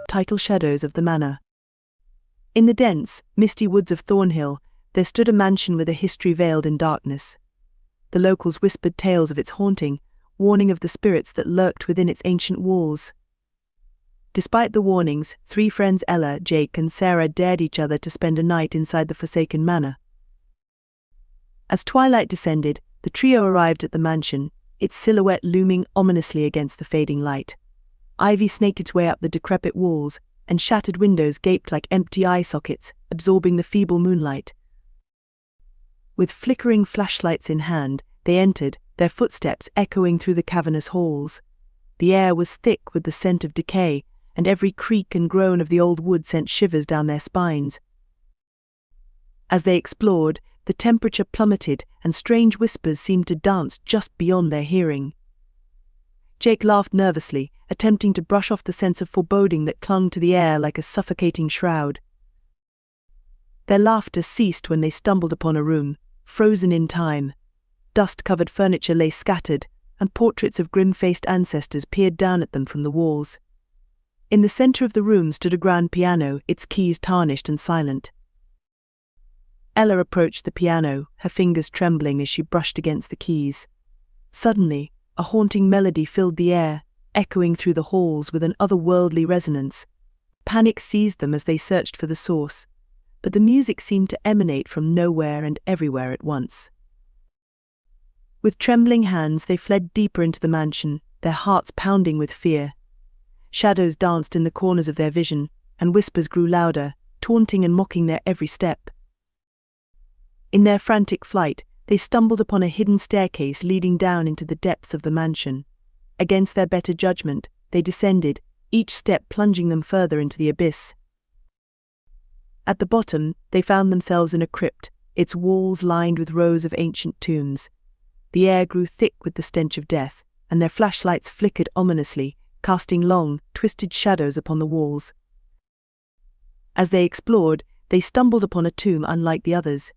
subtitle shadows of the manor. In the dense, misty woods of Thornhill, there stood a mansion with a history veiled in darkness. The locals whispered tales of its haunting, warning of the spirits that lurked within its ancient walls. Despite the warnings, three friends Ella, Jake, and Sarah dared each other to spend a night inside the forsaken manor. As twilight descended, the trio arrived at the mansion, its silhouette looming ominously against the fading light. Ivy snaked its way up the decrepit walls, and shattered windows gaped like empty eye sockets, absorbing the feeble moonlight. With flickering flashlights in hand, they entered, their footsteps echoing through the cavernous halls. The air was thick with the scent of decay, and every creak and groan of the old wood sent shivers down their spines. As they explored, the temperature plummeted, and strange whispers seemed to dance just beyond their hearing. Jake laughed nervously, attempting to brush off the sense of foreboding that clung to the air like a suffocating shroud. Their laughter ceased when they stumbled upon a room, frozen in time. Dust-covered furniture lay scattered, and portraits of grim-faced ancestors peered down at them from the walls. In the center of the room stood a grand piano, its keys tarnished and silent. Ella approached the piano, her fingers trembling as she brushed against the keys. Suddenly, a haunting melody filled the air, echoing through the halls with an otherworldly resonance. Panic seized them as they searched for the source, but the music seemed to emanate from nowhere and everywhere at once. With trembling hands, they fled deeper into the mansion, their hearts pounding with fear. Shadows danced in the corners of their vision, and whispers grew louder, taunting and mocking their every step. In their frantic flight, they stumbled upon a hidden staircase leading down into the depths of the mansion. Against their better judgment, they descended, each step plunging them further into the abyss. At the bottom, they found themselves in a crypt, its walls lined with rows of ancient tombs. The air grew thick with the stench of death, and their flashlights flickered ominously, casting long, twisted shadows upon the walls. As they explored, they stumbled upon a tomb unlike the others.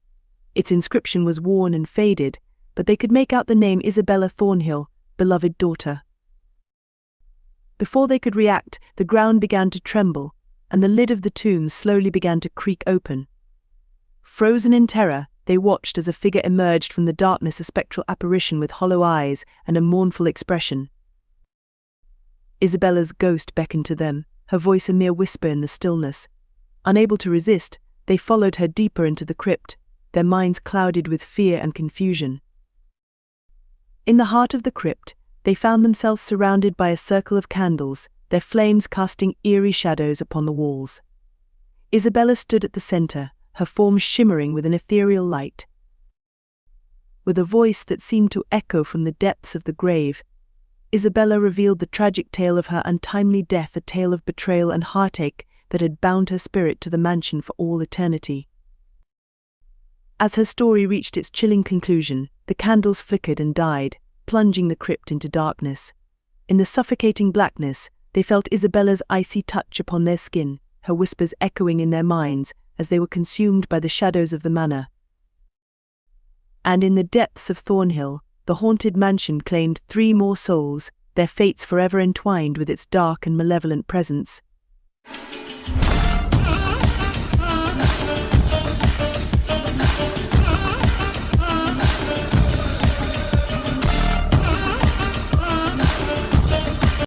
Its inscription was worn and faded, but they could make out the name Isabella Thornhill, beloved daughter. Before they could react, the ground began to tremble, and the lid of the tomb slowly began to creak open. Frozen in terror, they watched as a figure emerged from the darkness, a spectral apparition with hollow eyes and a mournful expression. Isabella's ghost beckoned to them, her voice a mere whisper in the stillness. Unable to resist, they followed her deeper into the crypt, their minds clouded with fear and confusion. In the heart of the crypt, they found themselves surrounded by a circle of candles, their flames casting eerie shadows upon the walls. Isabella stood at the center, her form shimmering with an ethereal light. With a voice that seemed to echo from the depths of the grave, Isabella revealed the tragic tale of her untimely death, a tale of betrayal and heartache that had bound her spirit to the mansion for all eternity. As her story reached its chilling conclusion, the candles flickered and died, plunging the crypt into darkness. In the suffocating blackness, they felt Isabella's icy touch upon their skin, her whispers echoing in their minds as they were consumed by the shadows of the manor. And in the depths of Thornhill, the haunted mansion claimed 3 more souls, their fates forever entwined with its dark and malevolent presence.